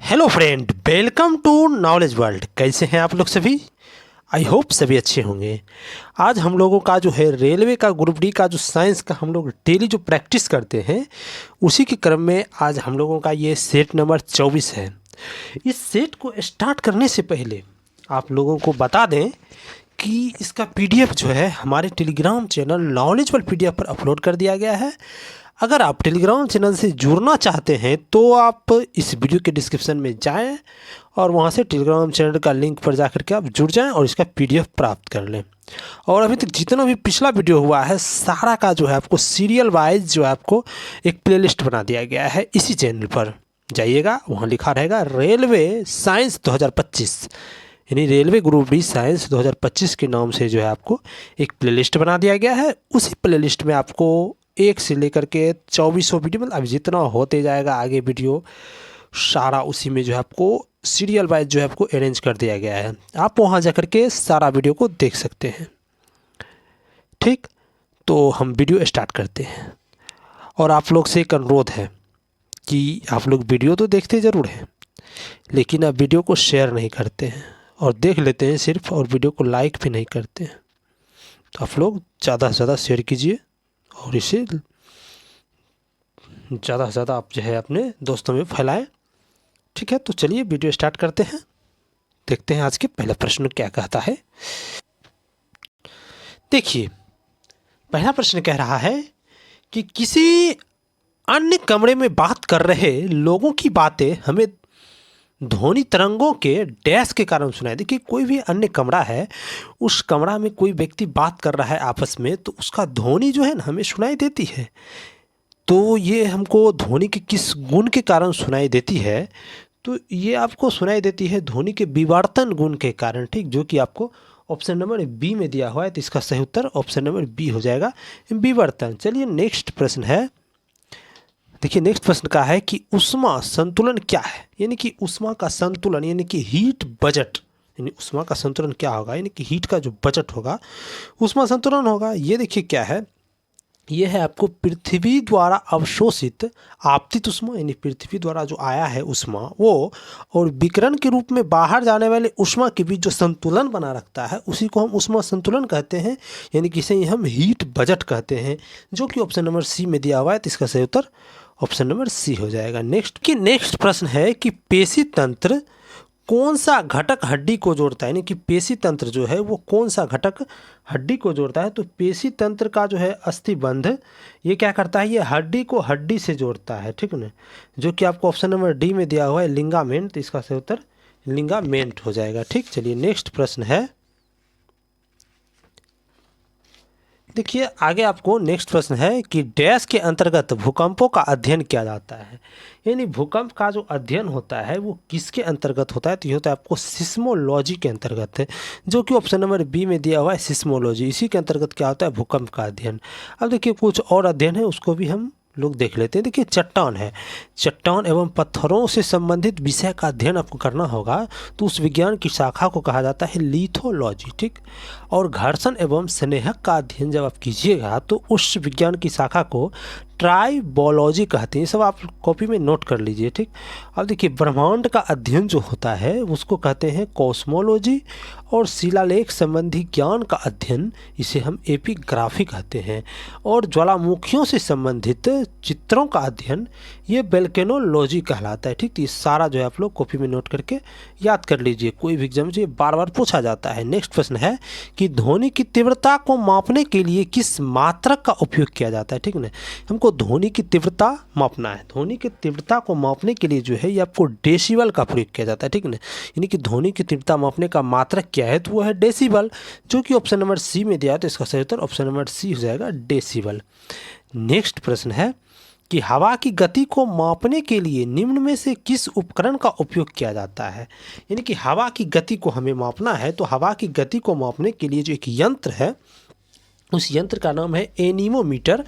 Hello friend, welcome to knowledge world. कैसे हैं आप लोग सभी? आई होप सभी अच्छे होंगे। आज हम लोगों का जो है रेलवे का ग्रुप डी का जो साइंस का हम लोग डेली जो प्रैक्टिस करते हैं उसी के क्रम में आज हम लोगों का ये सेट नंबर 24 है। इस सेट को स्टार्ट करने से पहले आप लोगों को बता दें कि इसका पीडीएफ जो है हमारे Telegram channel knowledge world PDF पर अपलोड कर दिया गया है। अगर आप टेलीग्राम चैनल से जुड़ना चाहते हैं तो आप इस वीडियो के डिस्क्रिप्शन में जाएं और वहां से टेलीग्राम चैनल का लिंक पर जाकर के आप जुड़ जाएं और इसका पीडीएफ प्राप्त कर लें। और अभी तक जितना भी पिछला वीडियो हुआ है सारा का जो है आपको सीरियल वाइज जो है आपको एक प्लेलिस्ट बना दिया गया है। इसी चैनल पर जाइएगा, वहाँ लिखा रहेगा रेलवे साइंस 2025, यानी रेलवे ग्रुप डी साइंस 2025 के नाम से जो है आपको एक प्लेलिस्ट बना दिया गया है। उसी प्लेलिस्ट में आपको 1 से लेकर के 2400 वीडियो, मतलब अभी जितना होते जाएगा आगे वीडियो सारा उसी में जो है आपको सीरियल वाइज जो है आपको अरेंज कर दिया गया है। आप वहाँ जा कर के सारा वीडियो को देख सकते हैं। ठीक, तो हम वीडियो स्टार्ट करते हैं। और आप लोग से एक अनुरोध है कि आप लोग वीडियो तो देखते ज़रूर हैं लेकिन आप वीडियो को शेयर नहीं करते हैं और देख लेते हैं सिर्फ, और वीडियो को लाइक भी नहीं करते हैं। तो आप लोग ज़्यादा से ज़्यादा शेयर कीजिए और इसे ज़्यादा से ज़्यादा आप जो है अपने दोस्तों में फैलाएं। ठीक है, तो चलिए वीडियो स्टार्ट करते हैं। देखते हैं आज के पहला प्रश्न क्या कहता है। देखिए, पहला प्रश्न कह रहा है कि किसी अन्य कमरे में बात कर रहे लोगों की बातें हमें ध्वनि तरंगों के डैश के कारण सुनाई। देखिए, कोई भी अन्य कमरा है, उस कमरा में कोई व्यक्ति बात कर रहा है आपस में, तो उसका ध्वनि जो है ना हमें सुनाई देती है। तो ये हमको ध्वनि के किस गुण के कारण सुनाई देती है? तो ये आपको सुनाई देती है ध्वनि के विवर्तन गुण के कारण। ठीक, जो कि आपको ऑप्शन नंबर बी में दिया हुआ है। तो इसका सही उत्तर ऑप्शन नंबर बी हो जाएगा, विवर्तन। चलिए नेक्स्ट प्रश्न है। देखिए, नेक्स्ट प्रश्न का है कि ऊष्मा संतुलन क्या है? यानी कि ऊष्मा का संतुलन यानी कि हीट बजट, यानी ऊष्मा का संतुलन क्या होगा? यानी कि हीट का जो बजट होगा ऊष्मा संतुलन होगा। ये देखिए क्या है, ये है आपको पृथ्वी द्वारा अवशोषित आपतित ऊष्मा, यानी पृथ्वी द्वारा जो आया है ऊष्मा वो, और विकिरण के रूप में बाहर जाने वाले ऊष्मा के बीच जो संतुलन बना रखता है उसी को हम ऊष्मा संतुलन कहते हैं, यानी कि इसे हम हीट बजट कहते हैं, जो कि ऑप्शन नंबर सी में दिया हुआ है। तो इसका सही उत्तर ऑप्शन नंबर सी हो जाएगा। नेक्स्ट प्रश्न है कि पेशी तंत्र कौन सा घटक हड्डी को जोड़ता है? यानी कि पेशी तंत्र जो है वो कौन सा घटक हड्डी को जोड़ता है? तो पेशी तंत्र का जो है अस्थिबंध ये क्या करता है? ये हड्डी को हड्डी से जोड़ता है। ठीक है, जो कि आपको ऑप्शन नंबर डी में दिया हुआ है लिंगामेंट। तो इसका सही उत्तर लिंगामेंट हो जाएगा। ठीक, चलिए नेक्स्ट प्रश्न है। देखिए, आगे आपको नेक्स्ट प्रश्न है कि डैश के अंतर्गत भूकंपों का अध्ययन किया जाता है। यानी भूकंप का जो अध्ययन होता है वो किसके अंतर्गत होता है? तो ये होता है आपको सिस्मोलॉजी के अंतर्गत है, जो कि ऑप्शन नंबर बी में दिया हुआ है सिस्मोलॉजी। इसी के अंतर्गत क्या होता है? भूकंप का अध्ययन। अब देखिए, कुछ और अध्ययन है उसको भी हम लोग देख लेते हैं। देखिए, चट्टान है, चट्टान एवं पत्थरों से संबंधित विषय का अध्ययन आपको करना होगा तो उस विज्ञान की शाखा को कहा जाता है लिथोलॉजी। ठीक, और घर्षण एवं स्नेहक का अध्ययन जब आप कीजिएगा तो उस विज्ञान की शाखा को ट्राइबोलॉजी कहते हैं। ये सब आप कॉपी में नोट कर लीजिए। ठीक, अब देखिए, ब्रह्मांड का अध्ययन जो होता है उसको कहते हैं कॉस्मोलॉजी, और शिलालेख संबंधी ज्ञान का अध्ययन इसे हम एपिग्राफी कहते हैं, और ज्वालामुखियों से संबंधित चित्रों का अध्ययन ये वोल्केनोलॉजी कहलाता है। ठीक, तो ये सारा जो है आप लोग कॉपी में नोट करके याद कर लीजिए, कोई भी एग्जाम से बार बार पूछा जाता है। नेक्स्ट प्रश्न है कि ध्वनि की तीव्रता को मापने के लिए किस मात्रक का उपयोग किया जाता है? ठीक है, हमको ध्वनि की तीव्रता मापना है। ध्वनि की तीव्रता को मापने के लिए जो है ये आपको डेसिबल का प्रयोग किया जाता है। ठीक है, यानी कि ध्वनि की तीव्रता मापने का मात्रक क्या है? तो वो है डेसिबल, जो कि ऑप्शन नंबर सी में दिया है। तो इसका सही उत्तर ऑप्शन नंबर सी हो जाएगा, डेसिबल। नेक्स्ट प्रश्न है कि हवा की गति को मापने के लिए निम्न में से किस उपकरण का उपयोग किया जाता है? यानी कि हवा की गति को हमें मापना है तो हवा की गति को मापने के लिए जो एक यंत्र है उस यंत्र का नाम है एनीमोमीटर,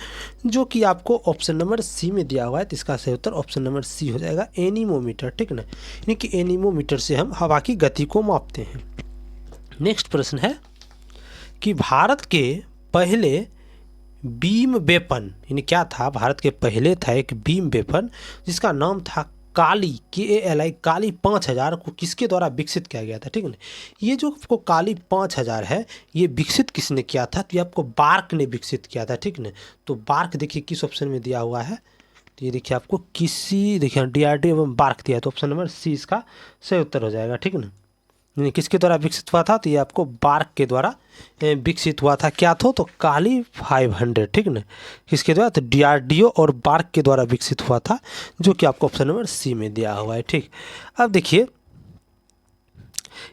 जो कि आपको ऑप्शन नंबर सी में दिया हुआ है। तो इसका सही उत्तर ऑप्शन नंबर सी हो जाएगा, एनीमोमीटर। ठीक है ना, यानी कि एनीमोमीटर से हम हवा की गति को मापते हैं। नेक्स्ट प्रश्न है कि भारत के पहले बीम वेपन, यानी क्या था? भारत के पहले था एक बीम वेपन जिसका नाम था काली KALI काली 5000 को किसके द्वारा विकसित किया गया था, ठीक है ना। ये जो आपको काली 5000 है ये विकसित किसने किया था, तो ये आपको बार्क ने विकसित किया था, ठीक है। तो बार्क देखिए किस ऑप्शन में दिया हुआ है, तो ये देखिए आपको किसी देखिए DRDO एवं बार्क दिया है, तो ऑप्शन नंबर सी इसका सही उत्तर हो जाएगा, ठीक है ना। यानी किसके द्वारा विकसित हुआ था, तो ये आपको बार्क के द्वारा विकसित हुआ था। क्या था, तो काली 500, ठीक है ना। किसके द्वारा, तो DRDO और बार्क के द्वारा विकसित हुआ था, जो कि आपको ऑप्शन नंबर सी में दिया हुआ है, ठीक। अब देखिए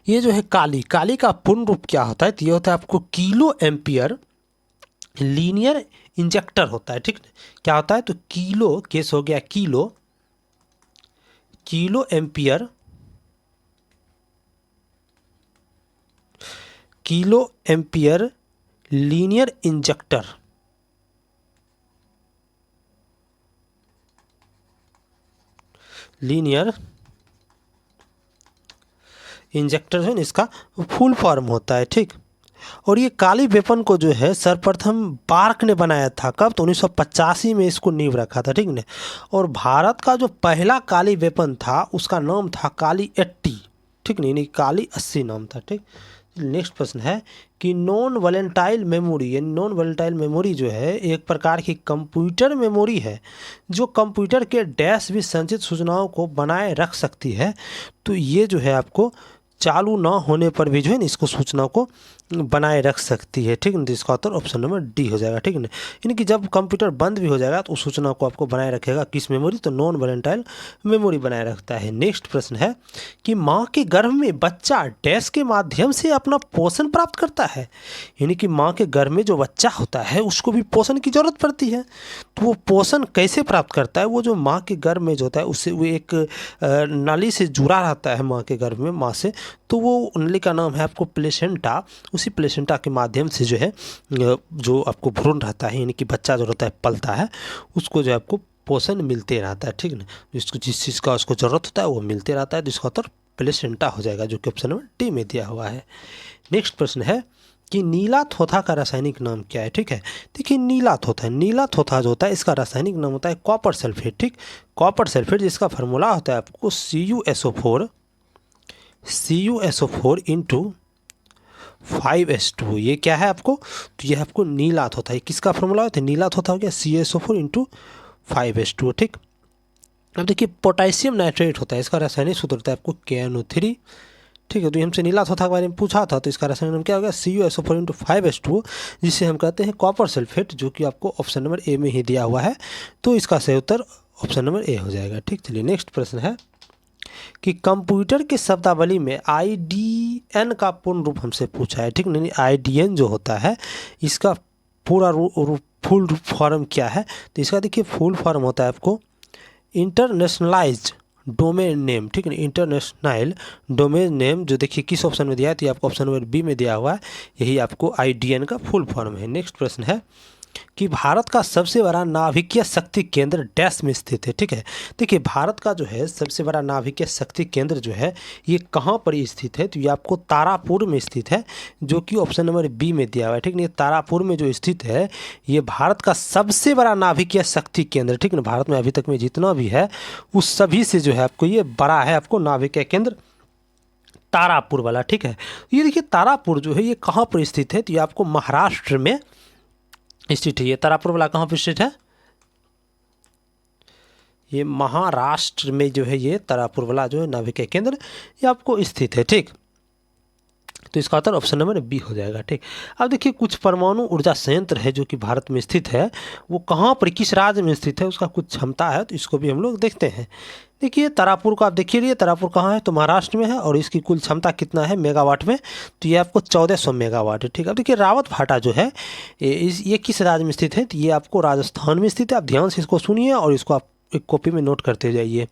ये जो है काली का पूर्ण रूप क्या होता है, तो ये होता है आपको किलो एम्पियर लीनियर इंजेक्टर होता है, ठीक है। क्या होता है, तो किलो केस हो गया किलो एम्पियर लीनियर इंजेक्टर, जो है इसका फुल फॉर्म होता है, ठीक। और ये काली वेपन को जो है सर्वप्रथम बार्क ने बनाया था, कब, तो 1985 में इसको नींव रखा था, ठीक है। और भारत का जो पहला काली वेपन था उसका नाम था काली 80, ठीक नहीं, यानी काली 80 नाम था, ठीक। नेक्स्ट प्रश्न है कि नॉन वोलेटाइल मेमोरी, यानी नॉन वोलेटाइल मेमोरी जो है एक प्रकार की कंप्यूटर मेमोरी है जो कंप्यूटर के डैश भी संचित सूचनाओं को बनाए रख सकती है। तो ये जो है आपको चालू ना होने पर भी जो है ना इसको सूचना को बनाए रख सकती है, ठीक है। तो इसका उत्तर ऑप्शन नंबर डी हो जाएगा, ठीक है ना। यानी कि जब कंप्यूटर बंद भी हो जाएगा तो उस सूचना को आपको बनाए रखेगा किस मेमोरी, तो नॉन वोलेटाइल मेमोरी बनाए रखता है। नेक्स्ट प्रश्न है कि माँ के गर्भ में बच्चा डैश के माध्यम से अपना पोषण प्राप्त करता है, यानी कि माँ के गर्भ में जो बच्चा होता है उसको भी पोषण की जरूरत पड़ती है। तो वो पोषण कैसे प्राप्त करता है, वो जो माँ के गर्भ में जो होता है उससे वो एक नाली से जुड़ा रहता है माँ के गर्भ में, माँ से, तो वो नली का नाम है आपको प्लेसेंटा। उसी प्लेसेंटा के माध्यम से जो है जो आपको भ्रूण रहता है, यानी कि बच्चा जो रहता है पलता है, उसको जो आपको पोषण मिलते रहता है, ठीक है ना। जिसको जिस चीज़ का उसको ज़रूरत होता है वो मिलते रहता है, तो इसका उत्तर प्लेसेंटा हो जाएगा, जो कि ऑप्शन नंबर डी में दिया हुआ है। नेक्स्ट प्रश्न है कि नीला थोथा का रासायनिक नाम क्या है, ठीक है। देखिए नीला थोथा जो होता है इसका रासायनिक नाम होता है कॉपर सल्फेट, ठीक। कॉपर सल्फेट जिसका फार्मूला होता है आपको CuSO4 इंटू 5H2। ये क्या है आपको, तो ये आपको नीला थोथा है, किसका फार्मूला होता है, नीला थोथा हो गया CuSO4 इंटू 5H2, ठीक। अब देखिए पोटेशियम नाइट्रेट होता है, इसका रासायनिक सूत्र होता है आपको KNO3, ठीक है। तो हमसे नीला थोथा के बारे में पूछा था, तो इसका रासायनिक नाम क्या होगा, CuSO4 इंटू 5H2, जिसे हम कहते हैं कॉपर सल्फेट, जो कि आपको ऑप्शन नंबर ए में ही दिया हुआ है। तो इसका सही उत्तर ऑप्शन नंबर ए हो जाएगा, ठीक। चलिए नेक्स्ट प्रश्न है कि कंप्यूटर के शब्दावली में IDN का पूर्ण रूप हमसे पूछा है, ठीक नहीं। IDN जो होता है इसका पूरा फुल फॉर्म क्या है, तो इसका देखिए फुल फॉर्म होता है आपको इंटरनेशनलाइज्ड डोमेन नेम, ठीक है। इंटरनेशनल डोमेन नेम जो देखिए किस ऑप्शन में दिया है, तो ये आपको ऑप्शन नंबर बी में दिया हुआ है, यही आपको IDN का फुल फॉर्म है। नेक्स्ट प्रश्न है कि भारत का सबसे बड़ा नाभिकीय शक्ति केंद्र डैश में स्थित है, ठीक है। देखिए भारत का जो है सबसे बड़ा नाभिकीय शक्ति केंद्र जो है ये कहाँ पर स्थित है, तो ये आपको तारापुर में स्थित है, जो कि ऑप्शन नंबर बी में दिया हुआ है, ठीक है। तारापुर में जो स्थित है ये भारत का सबसे बड़ा नाभिकीय शक्ति केंद्र, ठीक है। भारत में अभी तक में जितना भी है उस सभी से जो है आपको ये बड़ा है आपको नाभिकीय केंद्र तारापुर वाला, ठीक है। ये देखिए तारापुर जो है ये कहाँ पर स्थित है, तो ये आपको महाराष्ट्र में स्थित है। ये तारापुर वाला कहाँ पर स्थित है, ये महाराष्ट्र में जो है ये तारापुर वाला जो है नाभिकीय केंद्र ये आपको स्थित है, ठीक। तो इसका उत्तर ऑप्शन नंबर बी हो जाएगा, ठीक। अब देखिए कुछ परमाणु ऊर्जा संयंत्र है जो कि भारत में स्थित है, वो कहाँ पर किस राज्य में स्थित है, उसका कुछ क्षमता है, तो इसको भी हम लोग देखते हैं। देखिए तारापुर को आप देखिए, तारापुर कहाँ है, तो महाराष्ट्र में है, और इसकी कुल क्षमता कितना है मेगावाट में, तो ये आपको 1400 मेगावाट है, ठीक। अब देखिए रावत भाटा जो है ये किस राज्य में स्थित है, तो ये आपको राजस्थान में स्थित है। आप ध्यान से इसको सुनिए और इसको आप एक कॉपी में नोट करते जाइए।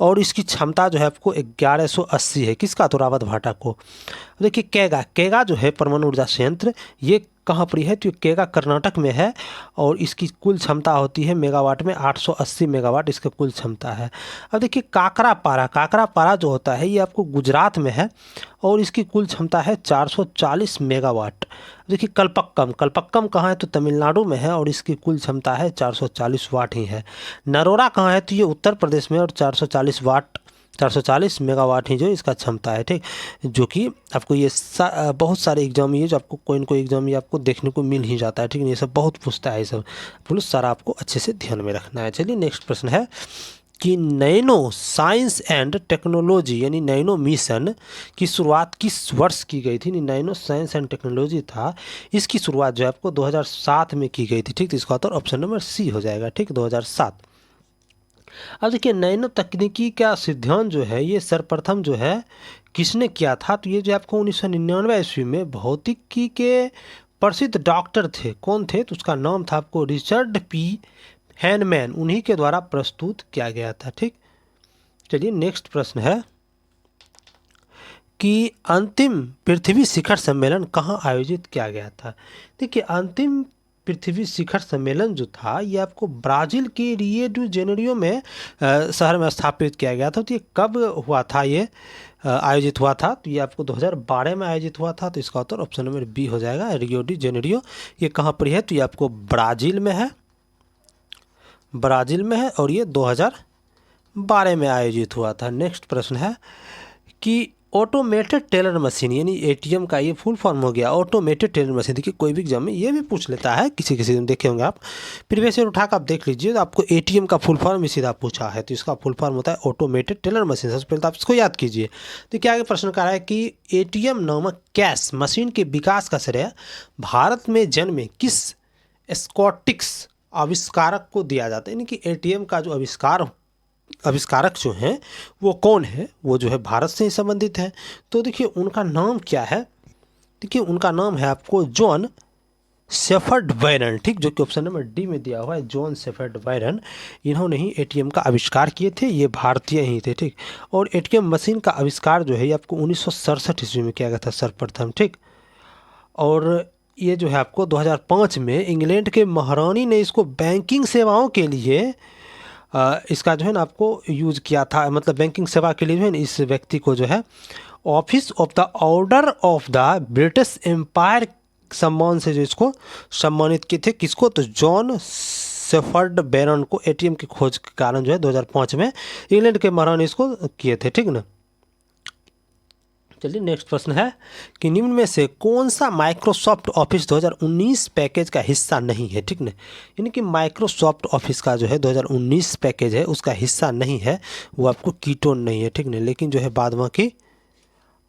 और इसकी क्षमता जो है आपको 1180 है, किसका, तो रावत भाटा को। देखिए कैगा जो है परमाणु ऊर्जा संयंत्र ये कहाँ पर है, तो ये केगा कर्नाटक में है और इसकी कुल क्षमता होती है मेगावाट में 880 मेगावाट इसका कुल क्षमता है। अब देखिए काकरापारा जो होता है ये आपको गुजरात में है और इसकी कुल क्षमता है 440 मेगावाट। देखिए कल्पक्कम कहाँ है, तो तमिलनाडु में है और इसकी कुल क्षमता है 440 वाट ही है। नरोरा कहाँ है, तो ये उत्तर प्रदेश में और 440 मेगावाट ही जो इसका क्षमता है, ठीक। जो कि आपको ये बहुत सारे एग्जाम ये जो आपको कोई न कोई एग्जाम ये आपको देखने को मिल ही जाता है, ठीक है। ये सब बहुत पूछता है, ये सब पुलिस सारा आपको अच्छे से ध्यान में रखना है। चलिए नेक्स्ट प्रश्न है कि नैनो साइंस एंड टेक्नोलॉजी यानी नैनो मिशन की शुरुआत किस वर्ष की गई थी। नैनो साइंस एंड टेक्नोलॉजी था, इसकी शुरुआत जो है आपको 2007 में की गई थी, ठीक। तो इसका उत्तर ऑप्शन नंबर सी हो जाएगा, ठीक, 2007। अब देखिए नैनो तकनीकी का सिद्धांत जो है ये सर्वप्रथम जो है किसने किया था, तो ये जो आपको 1999 ईस्वी में भौतिकी के प्रसिद्ध डॉक्टर थे, कौन थे, तो उसका नाम था आपको रिचर्ड पी हैनमैन, उन्हीं के द्वारा प्रस्तुत किया गया था, ठीक। चलिए नेक्स्ट प्रश्न है कि अंतिम पृथ्वी शिखर सम्मेलन कहाँ आयोजित किया गया था। देखिए अंतिम पृथ्वी शिखर सम्मेलन जो था ये आपको ब्राज़ील के रियो डी जेनेरियो में शहर में स्थापित किया गया था। तो ये कब हुआ था, ये आयोजित हुआ था, तो ये आपको 2012 में आयोजित हुआ था। तो इसका उत्तर ऑप्शन नंबर बी हो जाएगा, रियो डी जेनेरियो। ये कहाँ पर है, तो ये आपको ब्राज़ील में है और ये 2012 में आयोजित हुआ था। नेक्स्ट प्रश्न है कि ऑटोमेटेड टेलर मशीन यानी एटीएम का ये फुल फॉर्म हो गया ऑटोमेटेड टेलर मशीन। देखिए कोई भी एग्जाम में ये भी पूछ लेता है, किसी दिन देखे होंगे आप, प्रीवियस ईयर उठाकर आप देख लीजिए, तो आपको एटीएम का फुल फॉर्म ही सीधा पूछा है। तो इसका फुल फॉर्म होता है ऑटोमेटेड टेलर मशीन। सबसे पहले तो आप इसको याद कीजिए। तो क्या आगे प्रश्न कह रहा है कि एटीएम नामक कैश मशीन के विकास का श्रेय भारत में जन्मे किस स्कॉटिश आविष्कारक को दिया जाता है। यानी कि एटीएम का जो आविष्कारक जो हैं वो कौन है, वो जो है भारत से ही संबंधित है। तो देखिए उनका नाम क्या है, देखिए उनका नाम है आपको जॉन शेफर्ड बैरन, ठीक, जो कि ऑप्शन नंबर डी में दिया हुआ है, जॉन शेफर्ड बैरन। इन्होंने ही एटीएम का आविष्कार किए थे, ये भारतीय ही थे, ठीक। और एटीएम मशीन का आविष्कार जो है ये आपको 1967 ईस्वी में किया गया था सर्वप्रथम, ठीक। और ये जो है आपको 2005 में इंग्लैंड के महारानी ने इसको बैंकिंग सेवाओं के लिए इसका जो है ना आपको यूज़ किया था, मतलब बैंकिंग सेवा के लिए जो है ना इस व्यक्ति को जो है office of the Order of the British Empire सम्मान से जो इसको सम्मानित किए थे, किसको, तो जॉन शेफर्ड बैरन को एटीएम की खोज के कारण जो है 2005 में इंग्लैंड के महारानी इसको किए थे, ठीक ना। चलिए नेक्स्ट प्रश्न है कि निम्न में से कौन सा माइक्रोसॉफ्ट ऑफिस 2019 पैकेज का हिस्सा नहीं है, ठीक ना। यानी कि माइक्रोसॉफ्ट ऑफिस का जो है 2019 पैकेज है उसका हिस्सा नहीं है, वो आपको कीटोन नहीं है, ठीक ना। लेकिन जो है बाद बाकी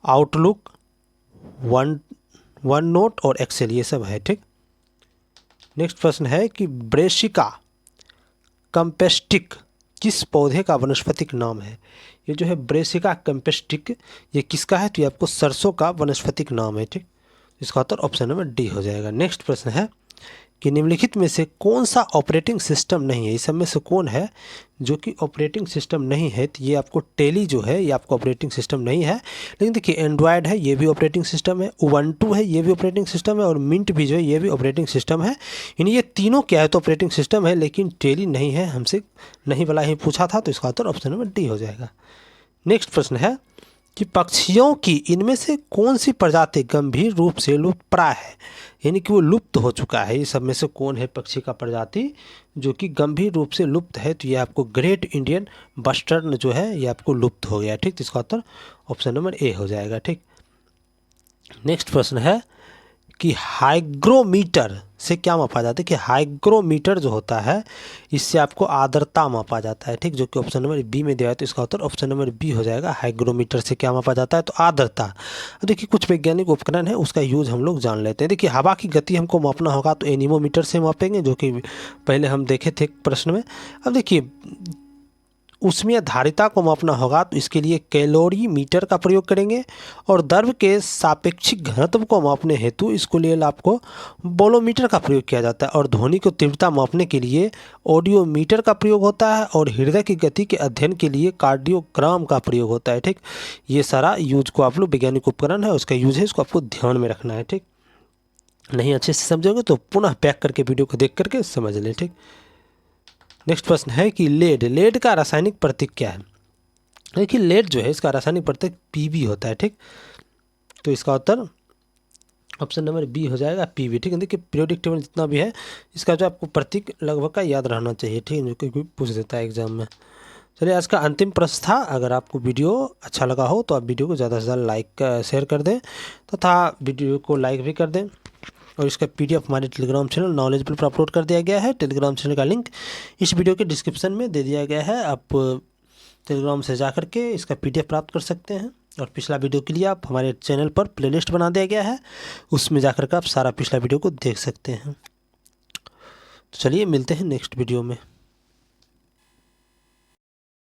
आउटलुक, वन नोट और एक्सेल ये सब है, ठीक। नेक्स्ट प्रश्न है कि ब्रेसिका कैम्पेस्टिक किस पौधे का वनस्पतिक नाम है। ये जो है ब्रेसिका कैम्पेस्टिक ये किसका है, तो ये आपको सरसों का वनस्पतिक नाम है, ठीक। इसका उत्तर ऑप्शन नंबर डी हो जाएगा। नेक्स्ट प्रश्न है कि निम्नलिखित में से कौन सा ऑपरेटिंग सिस्टम नहीं है, इस सब में से कौन है जो कि ऑपरेटिंग सिस्टम नहीं है। तो ये आपको टेली जो है ये आपको ऑपरेटिंग सिस्टम नहीं है, लेकिन देखिए एंड्रॉयड है ये भी ऑपरेटिंग सिस्टम है, उबंटू है ये भी ऑपरेटिंग सिस्टम है और मिंट भी जो है ये भी ऑपरेटिंग सिस्टम है। यानी ये तीनों क्या है तो ऑपरेटिंग सिस्टम है, लेकिन टेली नहीं है, हमसे नहीं वाला ही पूछा था। तो इसका उत्तर ऑप्शन नंबर डी हो जाएगा। नेक्स्ट प्रश्न है कि पक्षियों की इनमें से कौन सी प्रजाति गंभीर रूप से लुप्तप्राय है, यानी कि वो लुप्त हो चुका है। ये सब में से कौन है पक्षी का प्रजाति जो कि गंभीर रूप से लुप्त है, तो ये आपको ग्रेट इंडियन बस्टर्न जो है ये आपको लुप्त हो गया, ठीक। तो इसका उत्तर ऑप्शन नंबर ए हो जाएगा, ठीक। नेक्स्ट प्रश्न है कि हाइग्रोमीटर से क्या मापा जाता है। कि हाइग्रोमीटर जो होता है इससे आपको आर्द्रता मापा जाता है, ठीक, जो कि ऑप्शन नंबर बी में दिया है। तो इसका उत्तर ऑप्शन नंबर बी हो जाएगा। हाइग्रोमीटर से क्या मापा जाता है, तो आर्द्रता। देखिए कुछ वैज्ञानिक उपकरण है उसका यूज़ हम लोग जान लेते हैं। देखिए हवा की गति हमको मापना होगा तो एनीमोमीटर से मापेंगे, जो कि पहले हम देखे थे प्रश्न में। अब देखिए उष्मीय धारिता को मापना होगा तो इसके लिए कैलोरी मीटर का प्रयोग करेंगे, और द्रव के सापेक्षिक घनत्व को मापने हेतु इसको लिए आपको बोलोमीटर का प्रयोग किया जाता है, और ध्वनि को तीव्रता मापने के लिए ऑडियोमीटर का प्रयोग होता है, और हृदय की गति के अध्ययन के लिए कार्डियोग्राम का प्रयोग होता है, ठीक। ये सारा यूज को आप लोग वैज्ञानिक उपकरण है उसका यूज है, इसको आपको ध्यान में रखना है, ठीक। नहीं अच्छे से समझोगे तो पुनः बैक करके वीडियो को देख करके समझ लें, ठीक। नेक्स्ट प्रश्न है कि लेड का रासायनिक प्रतीक क्या है। देखिए लेड जो है इसका रासायनिक प्रतीक Pb होता है, ठीक। तो इसका उत्तर ऑप्शन नंबर बी हो जाएगा, Pb, ठीक है। देखिए पीरियोडिक टेबल जितना भी है इसका जो आपको प्रतीक लगभग का याद रहना चाहिए, ठीक है, जो कि पूछ देता है एग्जाम में। चलिए आज का अंतिम प्रश्न था। अगर आपको वीडियो अच्छा लगा हो तो आप वीडियो को ज़्यादा से ज़्यादा लाइक शेयर कर दें तथा वीडियो को लाइक भी कर दें। और इसका PDF हमारे टेलीग्राम चैनल नॉलेजबल पर अपलोड कर दिया गया है। टेलीग्राम चैनल का लिंक इस वीडियो के डिस्क्रिप्शन में दे दिया गया है। आप टेलीग्राम से जा कर के इसका PDF प्राप्त कर सकते हैं। और पिछला वीडियो के लिए आप हमारे चैनल पर प्लेलिस्ट बना दिया गया है, उसमें जाकर के आप सारा पिछला वीडियो को देख सकते हैं। तो चलिए मिलते हैं नेक्स्ट वीडियो में।